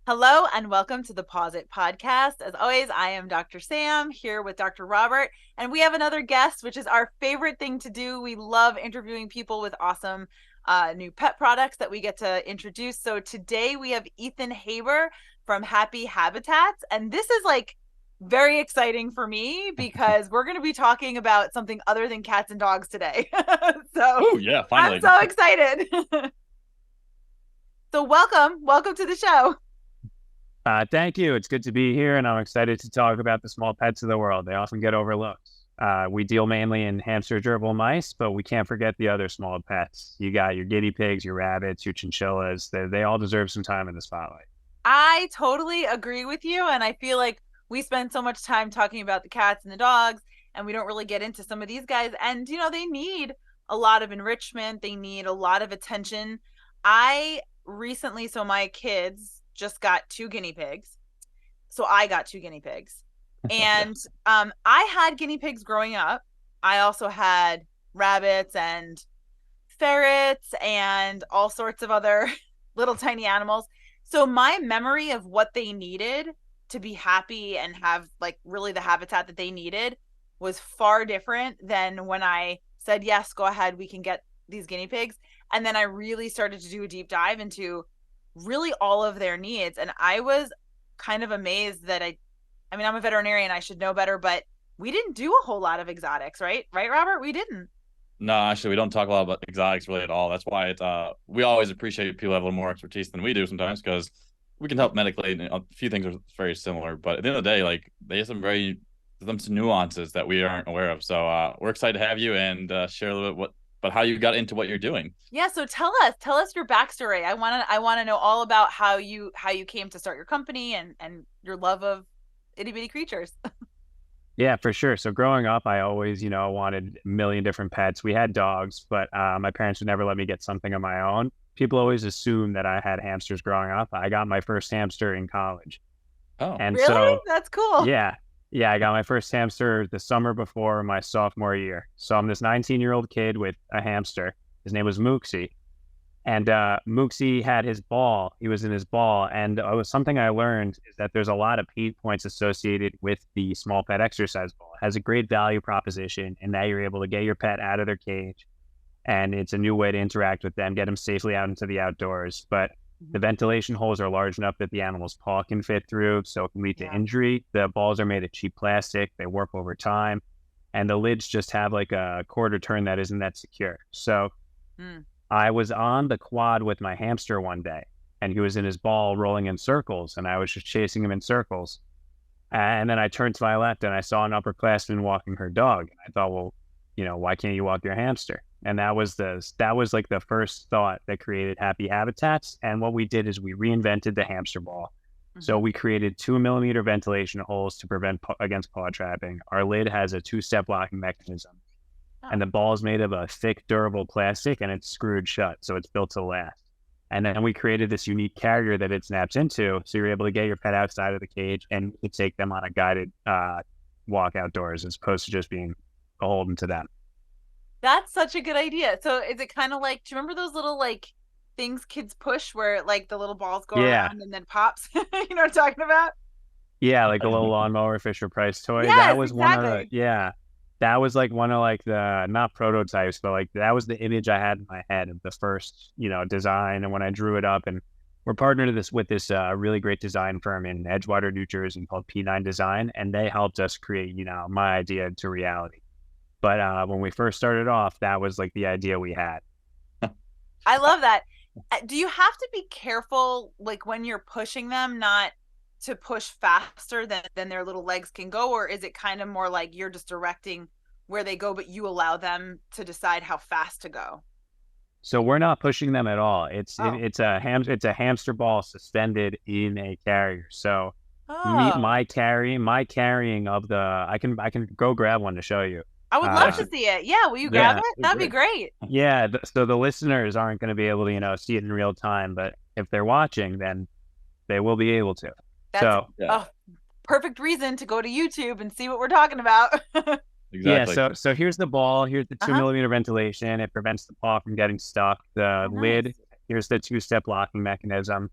Hello and welcome to the Pause It podcast. As always, I am Dr. Sam here with Dr. Robert, and we have another guest, which is our favorite thing to do. We love interviewing people with awesome new pet products that we get to introduce. So today we have Ethan Haber from Happy Habitats, and this is very exciting for me because we're going to be talking about something other than cats and dogs today. So Oh yeah, I'm finally. so excited. So welcome to the show. Thank you. It's good to be here, and I'm excited to talk about the small pets of the world. They often get overlooked. We deal mainly in hamster, gerbil, mice, but we can't forget the other small pets. You got your guinea pigs, your rabbits, your chinchillas. They all deserve some time in the spotlight. I totally agree with you. And I feel like we spend so much time talking about the cats and the dogs, and we don't really get into some of these guys. And, they need a lot of enrichment, they need a lot of attention. I recently, so my kids just got two guinea pigs. So I got two guinea pigs. Yeah. And I had guinea pigs growing up. I also had rabbits and ferrets and all sorts of other little tiny animals. So my memory of what they needed to be happy and have really the habitat that they needed was far different than when I said, yes, go ahead, we can get these guinea pigs. And then I really started to do a deep dive into really all of their needs. And I was kind of amazed that I mean, I'm a veterinarian, I should know better, but we didn't do a whole lot of exotics, right? Right, Robert? We didn't. No, actually, we don't talk a lot about exotics really at all. That's why we always appreciate people who have a little more expertise than we do sometimes because we can help medically. And a few things are very similar, but at the end of the day, they have some nuances that we aren't aware of. So we're excited to have you and share a little bit but how you got into what you're doing. Yeah, so tell us your backstory. I want to know all about how you came to start your company and your love of itty bitty creatures. Yeah, for sure. So growing up, I always, wanted a million different pets. We had dogs, but my parents would never let me get something of my own. People always assumed that I had hamsters growing up. I got my first hamster in college. Oh, And Really? so, That's cool. yeah, I got my first hamster the summer before my sophomore year. So I'm this 19-year-old kid with a hamster. His name was Mooksie. And Mooksie had his ball. He was in his ball. And it was something I learned is that there's a lot of pain points associated with the small pet exercise ball. It has a great value proposition in that you're able to get your pet out of their cage. And it's a new way to interact with them, get them safely out into the outdoors. But the ventilation holes are large enough that the animal's paw can fit through, so it can lead to Yeah. injury. The balls are made of cheap plastic. They warp over time. And the lids just have like a quarter turn that isn't that secure. So Mm. I was on the quad with my hamster one day, and he was in his ball rolling in circles, and I was just chasing him in circles. And then I turned to my left and I saw an upperclassman walking her dog. And I thought, well, why can't you walk your hamster? And that was like the first thought that created Happy Habitats. And what we did is we reinvented the hamster ball. So Mhm. we created 2 millimeter ventilation holes to prevent against paw trapping. Our lid has a two-step locking mechanism, Oh. and the ball is made of a thick, durable plastic, and it's screwed shut, so it's built to last. And then we created this unique carrier that it snaps into, so you're able to get your pet outside of the cage and you can take them on a guided walk outdoors as opposed to just being beholden to them. That's such a good idea. So is it kind of like, do you remember those little things kids push where the little balls go Yeah, around and then pops? You know what I'm talking about? yeah, like the little lawnmower Fisher Price toy. That Yes, was one of the exactly. yeah, that was like one of like the not prototypes, but like that was the image I had in my head of the first design. And when I drew it up, and we're partnered with this really great design firm in Edgewater, New Jersey called P9 Design, and they helped us create my idea to reality. But when we first started off, that was like the idea we had. I love that. Do you have to be careful when you're pushing them not to push faster than their little legs can go, or is it kind of more like you're just directing where they go but you allow them to decide how fast to go? So we're not pushing them at all. Oh. It's a hamster ball suspended in a carrier. So Oh. my carrying of the I can go grab one to show you. I would love Uh, to see it. Yeah, will you grab yeah, it? that'd That'd be be great. great. yeah. So the listeners aren't going to be able to see it in real time, but if they're watching, then they will be able to. That's So Yeah, a perfect reason to go to YouTube and see what we're talking about. yeah, exactly. so here's the ball. Here's the two Uh-huh. millimeter ventilation. It prevents the paw from getting stuck. The Oh, lid. nice. Here's the two-step locking mechanism.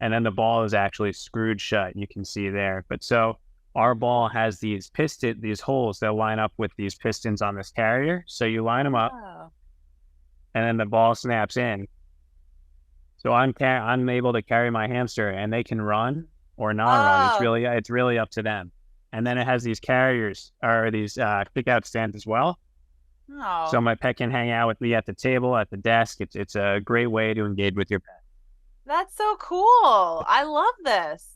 and then the ball is actually screwed shut. You can see there. But so our ball has these holes that line up with these pistons on this carrier. So you line them up, Oh. and then the ball snaps in. So I'm able to carry my hamster, and they can run or not run. Oh. It's really up to them. And then it has these carriers or these kick out stands as well. So Oh. my pet can hang out with me at the table, at the desk. It's a great way to engage with your pet. That's so cool. I love this.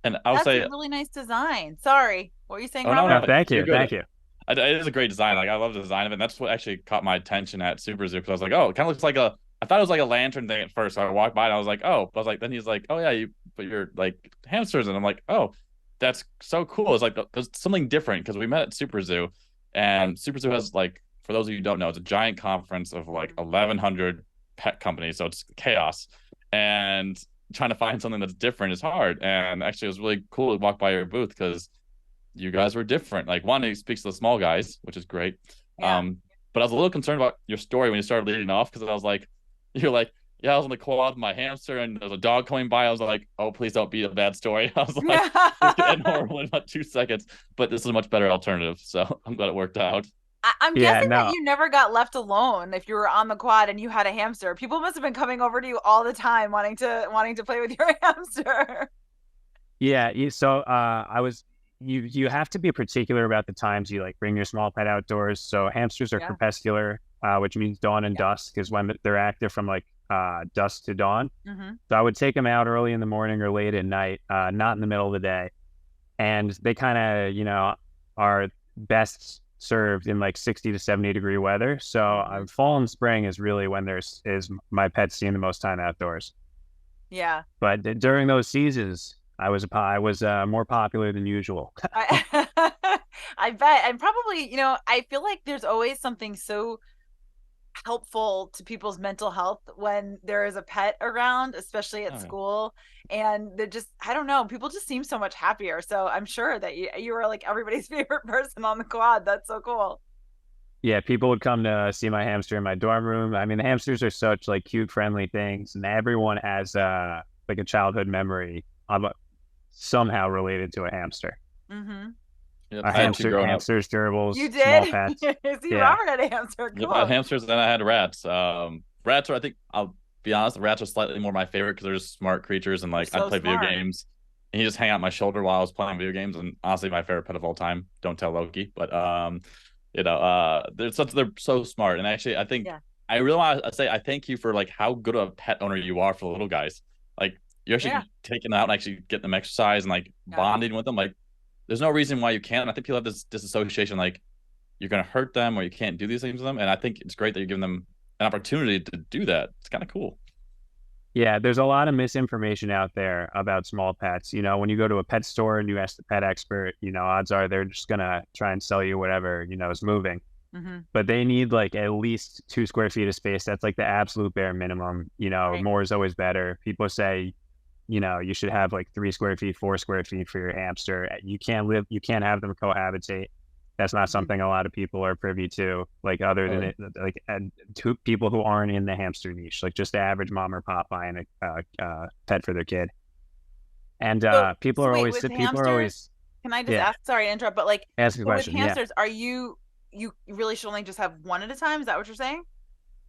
And I would That's a say, really nice design. Sorry. What were you saying, oh no, Robert? no, Thank you're you, good. thank you. It is a great design. Like I love the design of it. And that's what actually caught my attention at Super Zoo because I was like, oh, it kind of looks like a. I thought it was like a lantern thing at first. So I walked by and I was like, oh, but I was like, then he's like, oh yeah, you put your like hamsters, and I'm like, oh, that's so cool. It's like there's something different because we met at Super Zoo, and Super Zoo has like, for those of you who don't know, it's a giant conference of like 1,100 pet companies, so it's chaos, and trying to find something that's different is hard. And actually, it was really cool to walk by your booth because you guys were different. Like one, it speaks to the small guys, which is great. Yeah. But I was a little concerned about your story when you started leading off because I was like, you're like, yeah, I was on the quad with my hamster and there was a dog coming by. I was like, oh, please don't be a bad story. I was like, this could end horrible in about 2 seconds, but this is a much better alternative. So I'm glad it worked out. I'm Yeah, guessing that no. you never got left alone if you were on the quad and you had a hamster. People must have been coming over to you all the time wanting to play with your hamster. Yeah, so I was you have to be particular about the times you like bring your small pet outdoors. So hamsters are Yeah. crepuscular, which means dawn and dusk is when they're active from like dusk to dawn. Mm-hmm. So I would take them out early in the morning or late at night, not in the middle of the day. And they kind of, are best served in like 60 to 70-degree weather. So fall and spring is really when is my pets seeing the most time outdoors. Yeah. But during those seasons, I was more popular than usual. I bet. And probably, I feel like there's always something so helpful to people's mental health when there is a pet around, especially at school. And they're just, I don't know, people just seem so much happier. So I'm sure that you were like everybody's favorite person on the quad. That's so cool. Yeah, people would come to see my hamster in my dorm room. I mean, the hamsters are such like cute, friendly things, and everyone has like a childhood memory of somehow related to a hamster. Mm-hmm. Yep, A I had two hamster, growing up. hamsters, gerbils, You small did? pets. See, Yeah. Robert had a hamster. Cool. Yep, I had hamsters and then I had rats. Rats are, I think, I'll be honest, rats are slightly more my favorite because they're just smart creatures and like They're so I'd play smart. video games and he just hang out my shoulder while I was playing video games. And honestly, my favorite pet of all time. Don't tell Loki, but they're so smart. And actually, I think I really want to say I thank you for like how good of a pet owner you are for the little guys. Like you're actually taking them out and actually getting them exercise and like bonding with them. Like there's no reason why you can't. And I think people have this disassociation, like you're going to hurt them or you can't do these things with them. And I think it's great that you're giving them an opportunity to do that. It's kind of cool. Yeah, there's a lot of misinformation out there about small pets. When you go to a pet store and you ask the pet expert, odds are they're just going to try and sell you whatever, is moving. Mm-hmm. But they need like at least 2 square feet of space. That's like the absolute bare minimum. More is always better. People say, you should have like 3 square feet, 4 square feet for your hamster. You can't have them cohabitate. That's not something a lot of people are privy to, like other than it, like two people who aren't in the hamster niche, like just the average mom or pop buying a pet for their kid. And people are always. Can I just ask? Sorry to interrupt, but like, ask a question. With hamsters, are you really should only just have one at a time? Is that what you're saying?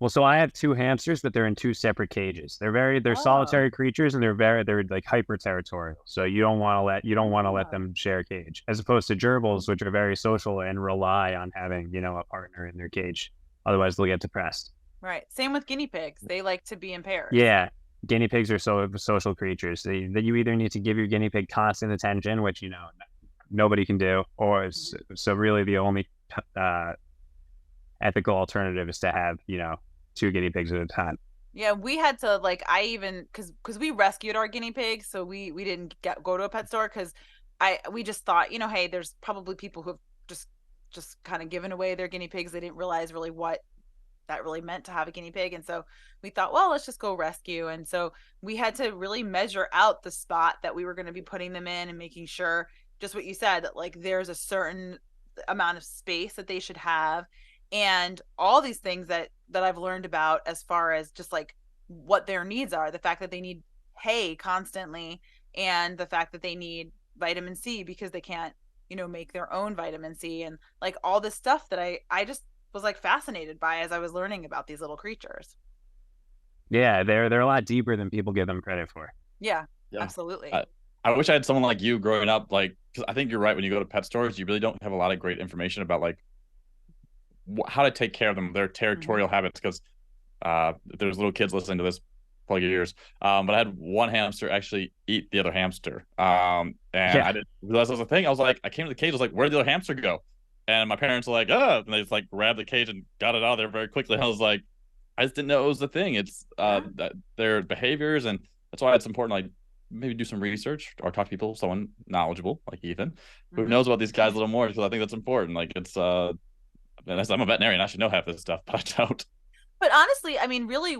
Well, so I have 2 hamsters, but they're in 2 separate cages. They're solitary creatures, and they're like hyper territorial. So you don't want to let them share a cage, as opposed to gerbils, which are very social and rely on having a partner in their cage. Otherwise, they'll get depressed. Right. Same with guinea pigs. They like to be in pairs. Yeah, guinea pigs are social creatures. That you either need to give your guinea pig constant attention, which nobody can do, or so really the only ethical alternative is to have 2 guinea pigs at a time. Yeah, we had to because we rescued our guinea pigs, so we didn't go to a pet store because we just thought hey, there's probably people who have just kind of given away their guinea pigs. They didn't realize really what that really meant to have a guinea pig, and so we thought, well, let's just go rescue. And so we had to really measure out the spot that we were going to be putting them in and making sure, just what you said, that like there's a certain amount of space that they should have. And all these things that I've learned about as far as just like what their needs are, the fact that they need hay constantly, and the fact that they need vitamin C because they can't, make their own vitamin C, and like all this stuff that I just was like fascinated by as I was learning about these little creatures. Yeah, they're a lot deeper than people give them credit for. Yeah, Yeah. absolutely. I wish I had someone like you growing up, like, because I think you're right. When you go to pet stores, you really don't have a lot of great information about like how to take care of them, their Mm-hmm. territorial habits. Because if there's little kids listening to this, plug your ears. But I had one hamster actually eat the other hamster. And Yeah. I didn't realize that was a thing. I was like, I came to the cage, I was like, where did the other hamster go? And my parents were like, oh, and they just like grabbed the cage and got it out of there very quickly. And I was like, I just didn't know it was the thing. It's Yeah. that their behaviors, and that's why it's important. Like maybe do some research or talk to people, someone knowledgeable like Ethan, who Mm-hmm. knows about these guys a little more, because I think that's important. Like it's I'm a veterinarian, I should know half this stuff, but I don't. But honestly, I mean, really,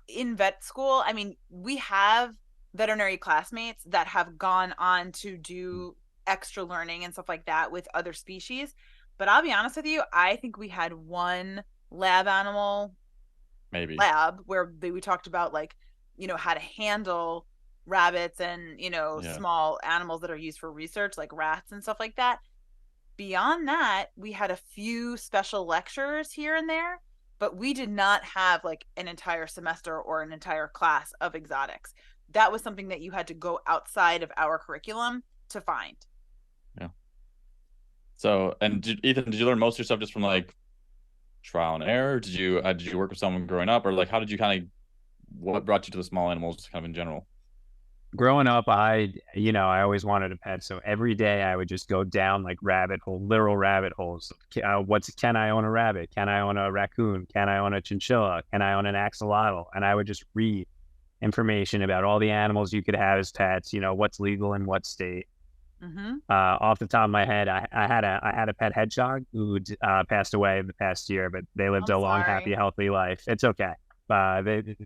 in vet school, I mean, we have veterinary classmates that have gone on to do extra learning and stuff like that with other species. But I'll be honest with you, I think we had one lab animal Maybe. lab where we talked about like, how to handle rabbits and, Yeah. small animals that are used for research, like rats and stuff like that. Beyond that, we had a few special lectures here and there, but we did not have like an entire semester or an entire class of exotics. That was something that you had to go outside of our curriculum to find. Yeah. So, and Ethan, did you learn most of your stuff just from like trial and error? Did you work with someone growing up, or like how did you kind of what brought you to the small animals kind of in general? Growing up, I always wanted a pet. So every day I would just go down like literal rabbit holes. Can I own a rabbit? Can I own a raccoon? Can I own a chinchilla? Can I own an axolotl? And I would just read information about all the animals you could have as pets, what's legal in what state. Mm-hmm. Off the top of my head, I had a pet hedgehog who passed away in the past year, but they lived I'm a long, sorry. happy, healthy life. It's okay.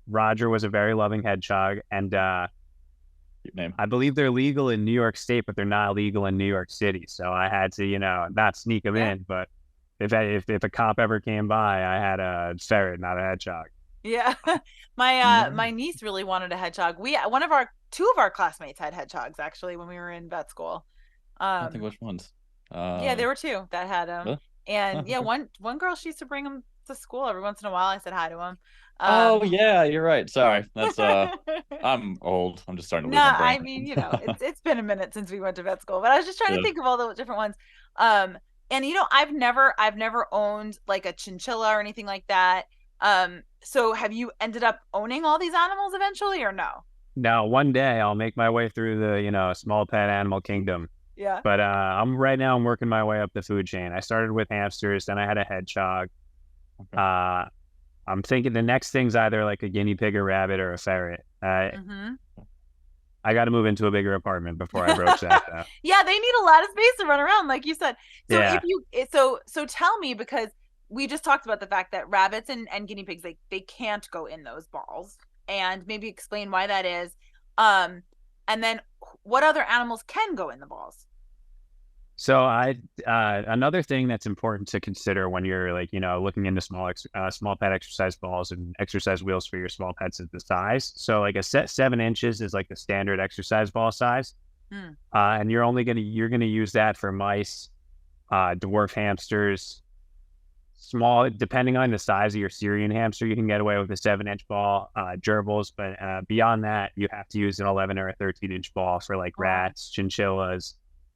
Roger was a very loving hedgehog, and Cute name. I believe they're legal in New York State, but they're not legal in New York City. So I had to, not sneak them Yeah. in. But if a cop ever came by, I had a ferret, not a hedgehog. Yeah. My No, niece really wanted a hedgehog. Two of our classmates had hedgehogs actually when we were in vet school. I think Um which ones. yeah, there were two that had them. Really? Oh, And yeah, okay. one girl, she used to bring them to school every once in a while. I said hi to them. Oh Um yeah, you're right. Sorry, that's I'm old. I'm just starting to No, lose my brain. I mean, it's been a minute since we went to vet school, but I was just trying to Yeah. think of all the different ones. Um, and I've never owned like a chinchilla or anything like that. So have you ended up owning all these animals eventually or no? Now, one day I'll make my way through the, small pet animal kingdom. Yeah. But I'm working my way up the food chain. I started with hamsters, then I had a hedgehog. Okay. Uh, I'm thinking the next thing's either like a guinea pig, a rabbit, or a ferret. Mm-hmm. I got to move into a bigger apartment before I broach that, though. Yeah, they need a lot of space to run around, like you said. So if Yeah. you so tell me, because we just talked about the fact that rabbits and guinea pigs, they can't go in those balls, and maybe explain why that is. And then what other animals can go in the balls? So another thing that's important to consider when you're like, looking into small pet exercise balls and exercise wheels for your small pets is the size. So like a set 7 inches is like the standard exercise ball size. Hmm. And you're gonna use that for mice, dwarf hamsters, small, depending on the size of your Syrian hamster, you can get away with a 7-inch ball, gerbils, but beyond that, you have to use an 11 or a 13-inch ball for like Wow. rats, chinchillas,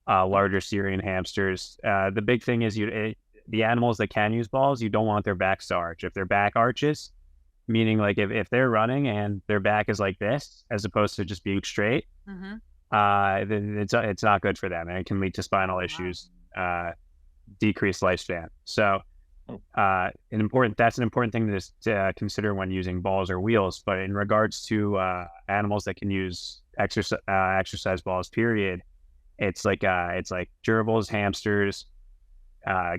larger Syrian hamsters. The big thing is the animals that can use balls, you don't want their backs to arch. If their back arches, meaning like if they're running and their back is like this, as opposed to just being straight, Mm-hmm. then it's not good for them, and it can lead to spinal Oh wow. issues, decreased lifespan. So Oh, that's an important thing to consider when using balls or wheels. But in regards to animals that can use exercise balls, period, it's like gerbils, hamsters, uh,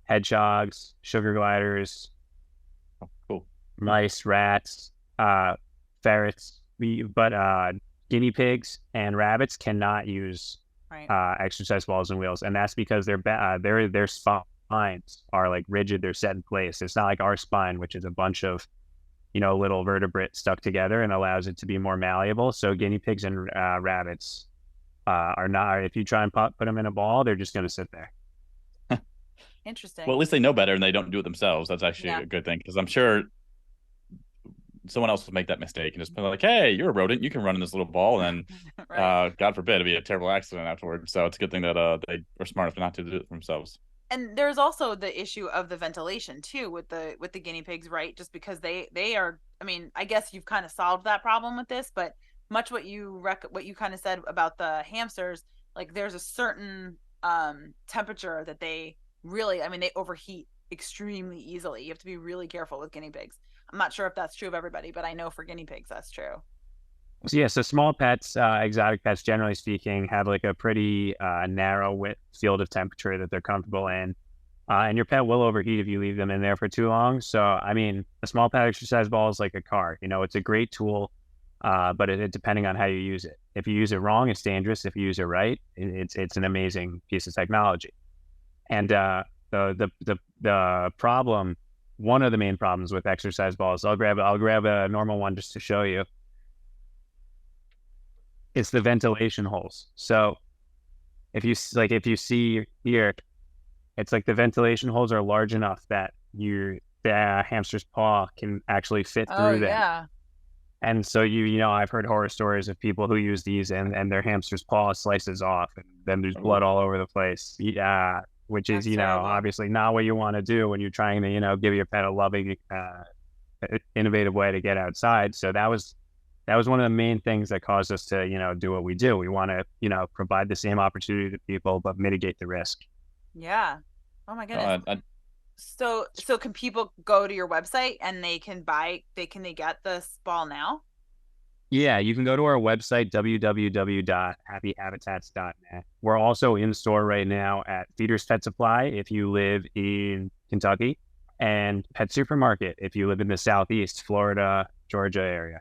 hedgehogs, sugar gliders, oh, cool. mice, rats, ferrets. But guinea pigs and rabbits cannot use Right. exercise balls and wheels, and that's because their spines are like rigid. They're set in place. It's not like our spine, which is a bunch of little vertebrate stuck together and allows it to be more malleable. So guinea pigs and rabbits are not. If you try and put them in a ball, they're just going to sit there. Interesting. Well, at least they know better and they don't do it themselves. That's actually Yeah. a good thing because I'm sure someone else would make that mistake and just be like, "Hey, you're a rodent. You can run in this little ball," and Right. God forbid, it'd be a terrible accident afterwards. So it's a good thing that they are smart enough not to do it themselves. And there's also the issue of the ventilation too with the guinea pigs, right? Just because they are, I mean, I guess you've kind of solved that problem with this, but much what you kind of said about the hamsters, like there's a certain temperature that they really, I mean, they overheat extremely easily. You have to be really careful with guinea pigs. I'm not sure if that's true of everybody, but I know for guinea pigs that's true. So yeah, so small pets, exotic pets, generally speaking, have like a pretty narrow width field of temperature that they're comfortable in. And your pet will overheat if you leave them in there for too long. So, I mean, a small pet exercise ball is like a car. It's a great tool, but depending on how you use it. If you use it wrong, it's dangerous. If you use it right, it's an amazing piece of technology. And the problem, one of the main problems with exercise balls, I'll grab a normal one just to show you. It's the ventilation holes. So if you see here, it's like the ventilation holes are large enough that the hamster's paw can actually fit Oh through them. yeah. And so I've heard horror stories of people who use these and their hamster's paw slices off and then there's blood all over the place. Yeah, which is, That's terrible. obviously not what you want to do when you're trying to, give your pet a loving, innovative way to get outside. So that was one of the main things that caused us to, do what we do. We want to, provide the same opportunity to people, but mitigate the risk. Yeah. Oh my goodness. I So can people go to your website and they get this ball now? Yeah, you can go to our website, www.happyhabitats.net. We're also in store right now at Feeders Pet Supply if you live in Kentucky, and Pet Supermarket if you live in the Southeast, Florida, Georgia area.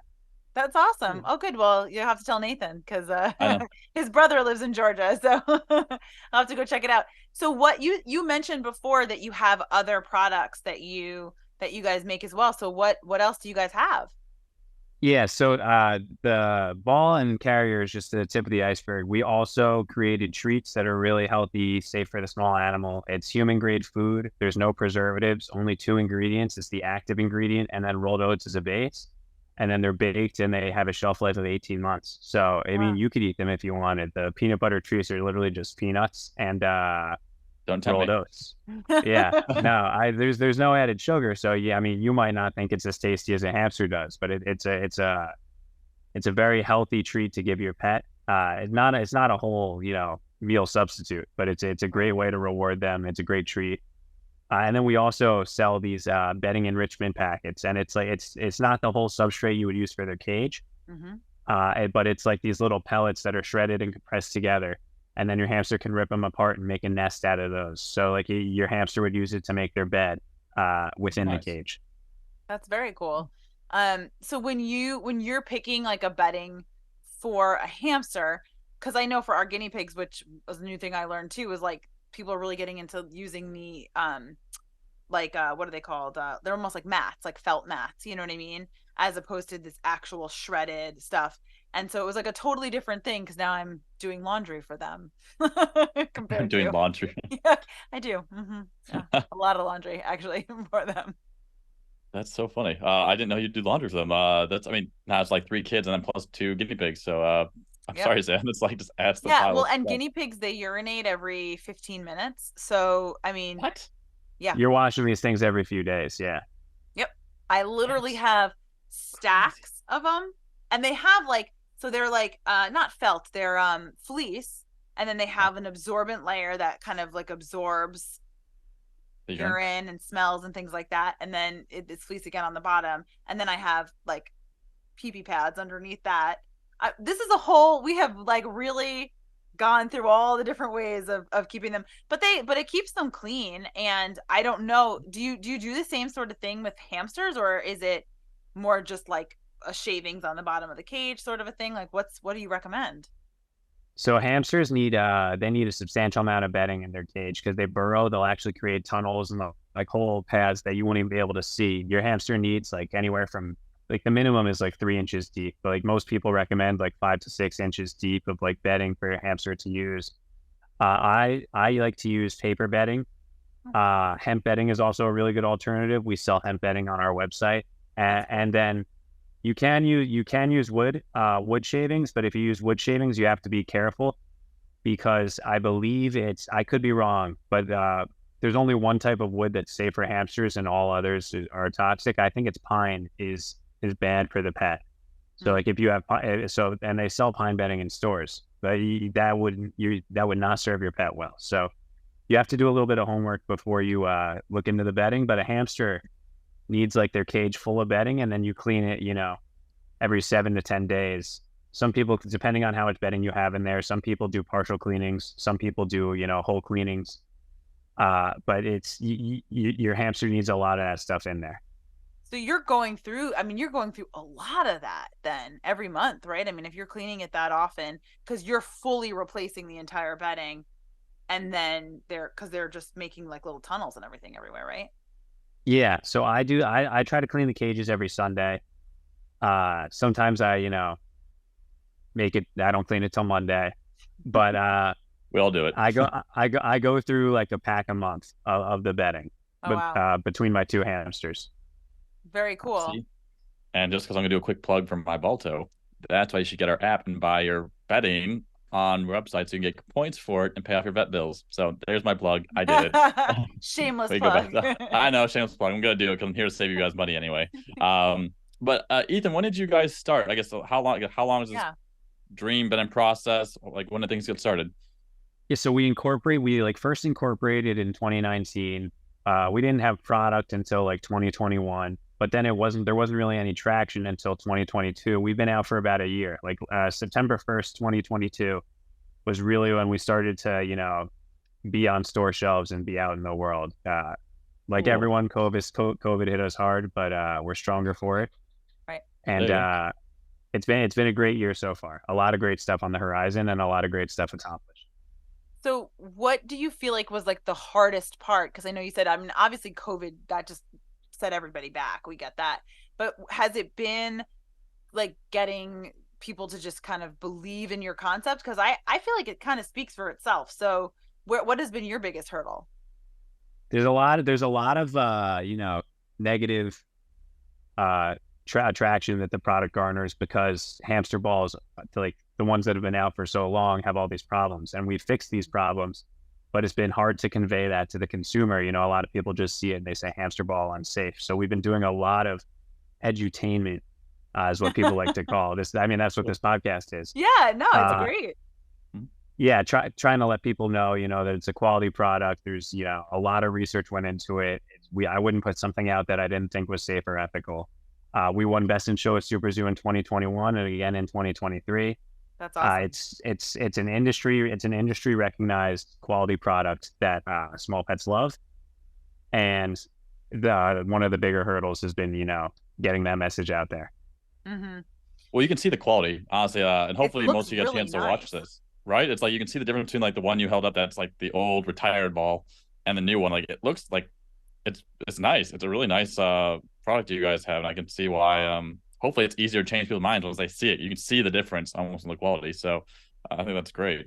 That's awesome. Oh, good. Well, you have to tell Nathan because know. his brother lives in Georgia, so I'll have to go check it out. So, what you mentioned before that you have other products that you guys make as well. So, what else do you guys have? Yeah, so the ball and carrier is just the tip of the iceberg. We also created treats that are really healthy, safe for the small animal. It's human grade food. There's no preservatives, only two ingredients. It's the active ingredient and then rolled oats as a base. And then they're baked and they have a shelf life of 18 months. So, I mean, you could eat them if you wanted. The peanut butter treats are literally just peanuts and Don't tempt rolled me. oats. Yeah, no, there's no added sugar. So yeah, I mean, you might not think it's as tasty as a hamster does, but it's a very healthy treat to give your pet. It's not a whole meal substitute, but it's a great way to reward them. It's a great treat. And then we also sell these bedding enrichment packets, and it's like it's not the whole substrate you would use for their cage, but it's like these little pellets that are shredded and compressed together, and then your hamster can rip them apart and make a nest out of those. So like your hamster would use it to make their bed within the cage. That's very cool. So when you're picking like a bedding for a hamster, because I know for our guinea pigs, which was a new thing I learned too, is like people are really getting into using the what are they called? They're almost like mats, like felt mats, you know what I mean? As opposed to this actual shredded stuff. And so it was like a totally different thing because now I'm doing laundry for them. I'm doing laundry. Yeah, I do. Yeah, a lot of laundry actually for them. That's so funny. I didn't know you do laundry for them. Now it's like 3 kids and then plus 2 guinea pigs. So I'm sorry, Sam. It's like just adds the pile. Well, and guinea pigs, they urinate every 15 minutes. So, I mean, what? Yeah. You're washing these things every few days. Yeah. Yep. I literally have stacks of them, and they have so they're not felt, they're fleece, and then they have an absorbent layer that kind of like absorbs urine and smells and things like that, and then it's fleece again on the bottom, and then I have like pee-pee pads underneath that. This is we have like really gone through all the different ways of keeping them, but it keeps them clean. And I don't know, do you do the same sort of thing with hamsters, or is it more just like a shavings on the bottom of the cage sort of a thing? Like what do you recommend? So hamsters need a substantial amount of bedding in their cage because they burrow. They'll actually create tunnels in the like whole pads that you won't even be able to see. Your hamster needs like anywhere from like the minimum is like 3 inches deep, but like most people recommend like 5 to 6 inches deep of like bedding for your hamster to use. I like to use paper bedding. Hemp bedding is also a really good alternative. We sell hemp bedding on our website, and then you can use wood shavings, but if you use wood shavings, you have to be careful because I believe I could be wrong, but there's only one type of wood that's safe for hamsters, and all others are toxic. I think it's pine is bad for the pet. So like if you have and they sell pine bedding in stores, but that would not serve your pet well. So you have to do a little bit of homework before you look into the bedding. But a hamster needs like their cage full of bedding, and then you clean it, every 7 to 10 days. Some people, depending on how much bedding you have in there, some people do partial cleanings, some people do, whole cleanings. But your hamster needs a lot of that stuff in there. So you're going through a lot of that then every month, right? I mean, if you're cleaning it that often, because you're fully replacing the entire bedding, and then they're just making like little tunnels and everything everywhere, right? Yeah. So I try to clean the cages every Sunday. Sometimes I don't clean it till Monday, but we all do it. I go through like a pack a month of the bedding, Oh, wow. between my two hamsters. Very cool. See? And just because I'm gonna do a quick plug from my Balto, that's why you should get our app and buy your bedding on website so you can get points for it and pay off your vet bills. So there's my plug. I did it. Shameless We plug. go back. I know, shameless plug. I'm gonna do it because I'm here to save you guys money anyway. But Ethan, when did you guys start? I guess how long has this dream been in process? Like when did things get started? Yeah, so we like first incorporated in 2019. We didn't have product until like 2021, but then there wasn't really any traction until 2022. We've been out for about a year. Like September 1st, 2022 was really when we started to, be on store shelves and be out in the world. Like Cool. everyone, COVID hit us hard, but we're stronger for it. Right. And it's been a great year so far. A lot of great stuff on the horizon and a lot of great stuff accomplished. So what do you feel like was like the hardest part? Because I know you said, I mean, obviously COVID, that just set everybody back. We get that. But has it been like getting people to just kind of believe in your concept? Because I feel like it kind of speaks for itself. So what has been your biggest hurdle? There's a lot of negative traction that the product garners because hamster balls, like the ones that have been out for so long, have all these problems, and we fixed these problems, but it's been hard to convey that to the consumer. A lot of people just see it and they say hamster ball unsafe. So we've been doing a lot of edutainment, is what people like to call this. I mean, that's what this podcast is. Yeah, no, it's great. Yeah, trying to let people know, that it's a quality product. There's, a lot of research went into it. I wouldn't put something out that I didn't think was safe or ethical. We won Best in Show at Super Zoo in 2021 and again in 2023. That's awesome. It's an industry recognized quality product that small pets love, and one of the bigger hurdles has been getting that message out there. Mm-hmm. Well, you can see the quality, honestly, and hopefully most of you get really a chance to watch this. Right? It's like you can see the difference between like the one you held up that's like the old retired ball and the new one. Like it looks like it's nice. It's a really nice product you guys have, and I can see why. Hopefully, it's easier to change people's minds once they see it. You can see the difference almost in the quality. So I think that's great.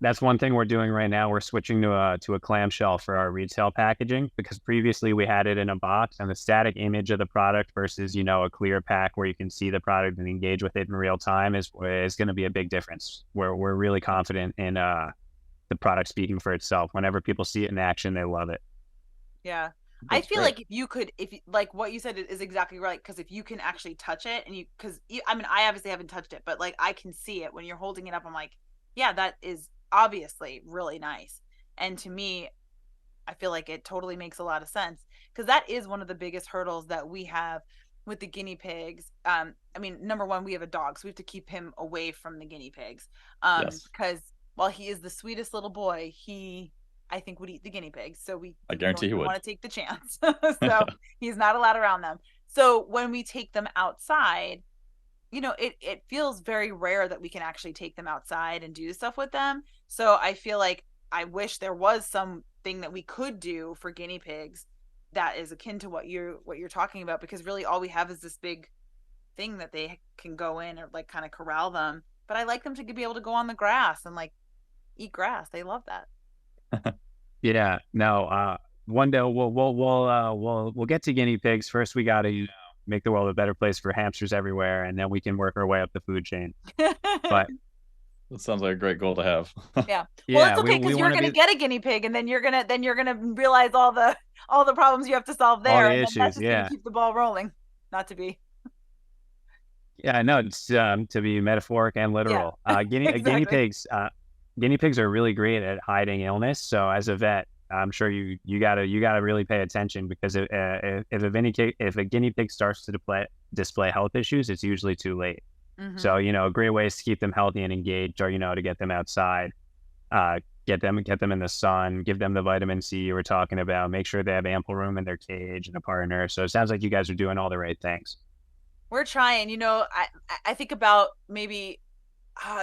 That's one thing we're doing right now. We're switching to a clamshell for our retail packaging because previously we had it in a box, and the static image of the product versus a clear pack where you can see the product and engage with it in real time is going to be a big difference. We're really confident in the product speaking for itself. Whenever people see it in action, they love it. Yeah. That's I feel great. like if you like what you said is exactly right, because if you can actually touch it and I mean, I obviously haven't touched it, but like I can see it when you're holding it up. I'm like, yeah, that is obviously really nice. And to me, I feel like it totally makes a lot of sense because that is one of the biggest hurdles that we have with the guinea pigs. I mean, number one, we have a dog, so we have to keep him away from the guinea pigs. Yes. Because while he is the sweetest little boy, I think would eat the guinea pigs. So I guarantee he would want to take the chance. So he's not allowed around them. So when we take them outside, it feels very rare that we can actually take them outside and do stuff with them. So I feel like I wish there was some thing that we could do for guinea pigs that is akin to what you're talking about, because really all we have is this big thing that they can go in or like kind of corral them. But I like them to be able to go on the grass and like eat grass. They love that. Yeah, no. One day we'll get to guinea pigs. First, we got to make the world a better place for hamsters everywhere, and then we can work our way up the food chain. But that sounds like a great goal to have. Yeah. Well, yeah, it's okay because you're gonna get a guinea pig, and then you're gonna realize all the problems you have to solve there, the and issues, then that's just gonna keep the ball rolling. Not to be. Yeah, I know it's to be metaphoric and literal. Exactly. Guinea pigs are really great at hiding illness. So as a vet, I'm sure you gotta really pay attention, because if a guinea pig starts to display health issues, it's usually too late. Mm-hmm. So great ways to keep them healthy and engaged are to get them outside, get them in the sun, give them the vitamin C you were talking about, make sure they have ample room in their cage and a partner. So it sounds like you guys are doing all the right things. We're trying. I think about maybe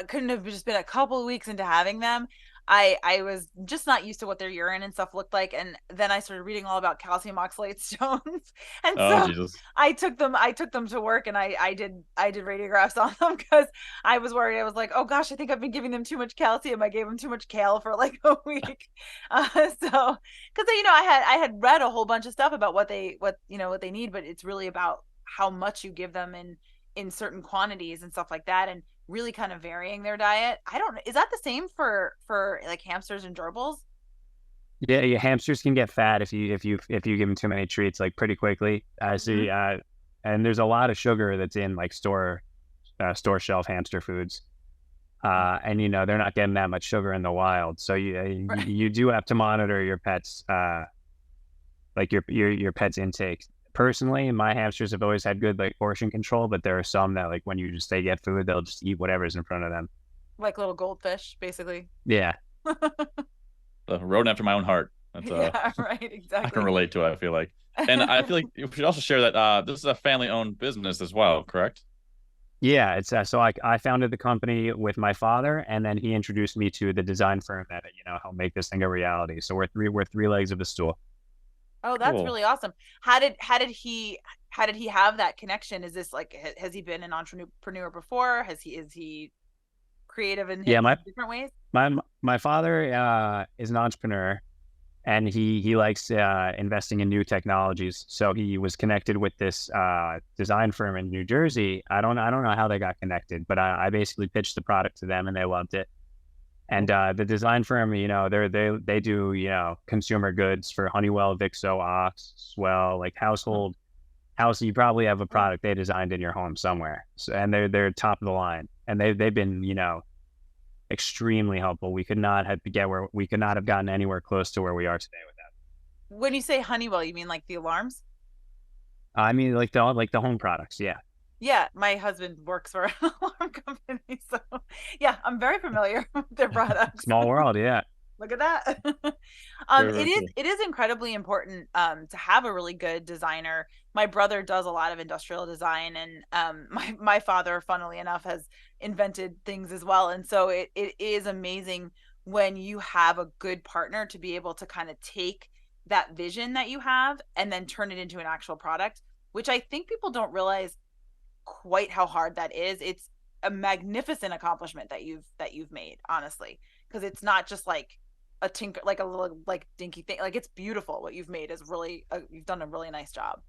couldn't have just been a couple of weeks into having them. I was just not used to what their urine and stuff looked like, and then I started reading all about calcium oxalate stones, and so Jesus. I took them to work, and I did radiographs on them because I was worried. I was like, oh gosh, I think I've been giving them too much calcium. I gave them too much kale for like a week, so because I had read a whole bunch of stuff about what they need, but it's really about how much you give them in certain quantities and stuff like that, and really kind of varying their diet. Is that the same for like hamsters and gerbils? Yeah, your hamsters can get fat if you give them too many treats, like pretty quickly. See, and there's a lot of sugar that's in like store shelf hamster foods, and they're not getting that much sugar in the wild. So you do have to monitor your pets, like your pet's intake. Personally, my hamsters have always had good like portion control, but there are some that like when they get food, they'll just eat whatever's in front of them. Like little goldfish, basically. Yeah. The rodent after my own heart. That's yeah, right, exactly. I can relate to it, I feel like. And I feel like you should also share that this is a family-owned business as well, correct? Yeah, it's so I founded the company with my father, and then he introduced me to the design firm that helped make this thing a reality. So we're three legs of a stool. Oh, that's cool. Really awesome. How did he have that connection? Is this like, has he been an entrepreneur before? Is he creative in different ways? My father is an entrepreneur, and he likes investing in new technologies. So he was connected with this design firm in New Jersey. I don't know how they got connected, but I basically pitched the product to them, and they loved it. And the design firm, they do consumer goods for Honeywell, Vixo, Ox, Swell, like house. You probably have a product they designed in your home somewhere. So, and they're top of the line, and they've been extremely helpful. We could not have gotten anywhere close to where we are today with that. When you say Honeywell, you mean like the alarms? I mean like the home products, yeah. Yeah, my husband works for an alarm company, so yeah, I'm very familiar with their products. Small world, yeah. Look at that. It is incredibly important to have a really good designer. My brother does a lot of industrial design, and my father, funnily enough, has invented things as well. And so it is amazing when you have a good partner to be able to kind of take that vision that you have and then turn it into an actual product, which I think people don't realize quite how hard that is. It's a magnificent accomplishment that you've made, honestly, because it's not just like a little like dinky thing. Like, it's beautiful. What you've made is really you've done a really nice job.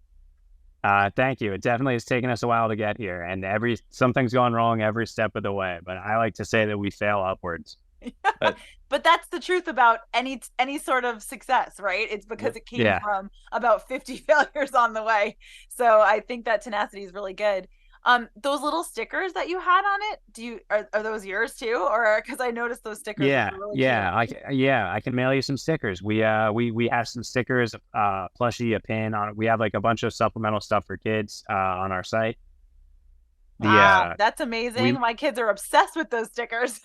Thank you. It definitely has taken us a while to get here, and something's gone wrong every step of the way, but I like to say that we fail upwards. But that's the truth about any sort of success, right? It's because it came from about 50 failures on the way. So I think that tenacity is really good. Those little stickers that you had on it, are those yours too? Or because I noticed those stickers. Really I can mail you some stickers. We have some stickers, plushie, a pin on it. We have like a bunch of supplemental stuff for kids on our site. Wow, that's amazing. My kids are obsessed with those stickers.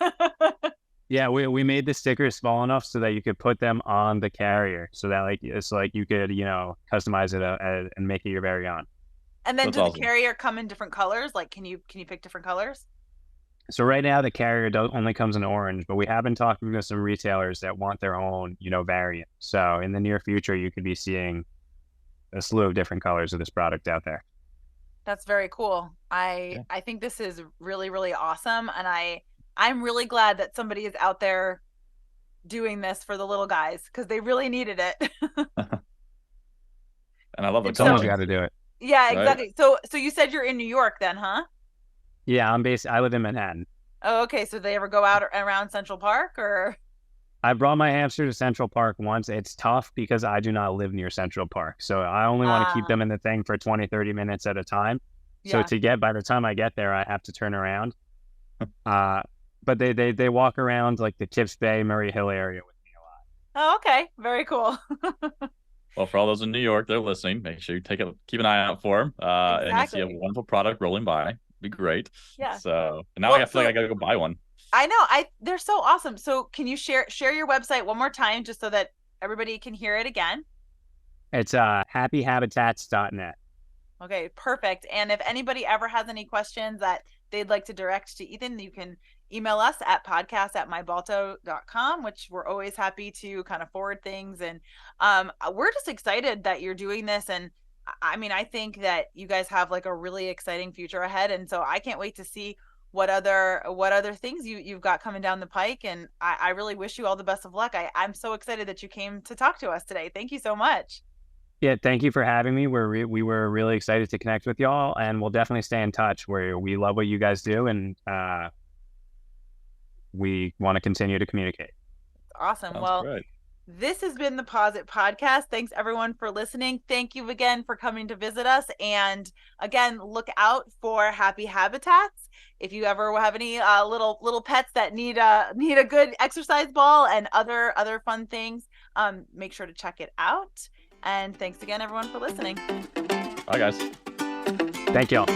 Yeah, we made the stickers small enough so that you could put them on the carrier, so that it's like you could customize it and make it your very own. And then does the carrier come in different colors? Like, can you pick different colors? So right now the carrier only comes in orange, but we have been talking to some retailers that want their own, variant. So in the near future, you could be seeing a slew of different colors of this product out there. That's very cool. Yeah. I think this is really, really awesome. And I'm really glad that somebody is out there doing this for the little guys because they really needed it. And I love the And Someone's so, got to do it. yeah, right? exactly. So you said you're in New York then, huh? Yeah, I live in Manhattan. Oh, okay. So they ever go out around Central Park or? I brought my hamster to Central Park once. It's tough because I do not live near Central Park. So I only want to keep them in the thing for 20, 30 minutes at a time. So Yeah. by the time I get there, I have to turn around. But they walk around like the Tips Bay, Murray Hill area with me a lot. Oh, okay. Very cool. Well, for all those in New York, they're listening. Make sure you keep an eye out for them, and you'll see a Exactly. wonderful product rolling by. Be great. Yeah. So and now Well, I feel like I gotta go buy one. I know they're so awesome. So can you share your website one more time just so that everybody can hear it again? It's happyhabitats.net. Okay, perfect. And if anybody ever has any questions that they'd like to direct to Ethan, you can email us at podcast@mybalto.com, which we're always happy to kind of forward things. And we're just excited that you're doing this. And I mean, I think that you guys have like a really exciting future ahead. And so I can't wait to see what other things you've got coming down the pike. And I really wish you all the best of luck. I'm so excited that you came to talk to us today. Thank you so much. Yeah, thank you for having me. We were really excited to connect with y'all, and we'll definitely stay in touch. We love what you guys do, and we want to continue to communicate. Awesome. Sounds Well, great. this has been the Pause It Podcast. Thanks everyone for listening. Thank you again for coming to visit us. And again, look out for Happy Habitats. If you ever have any little pets that need a good exercise ball and other fun things, make sure to check it out. And thanks again, everyone, for listening. Bye, guys. Thank y'all.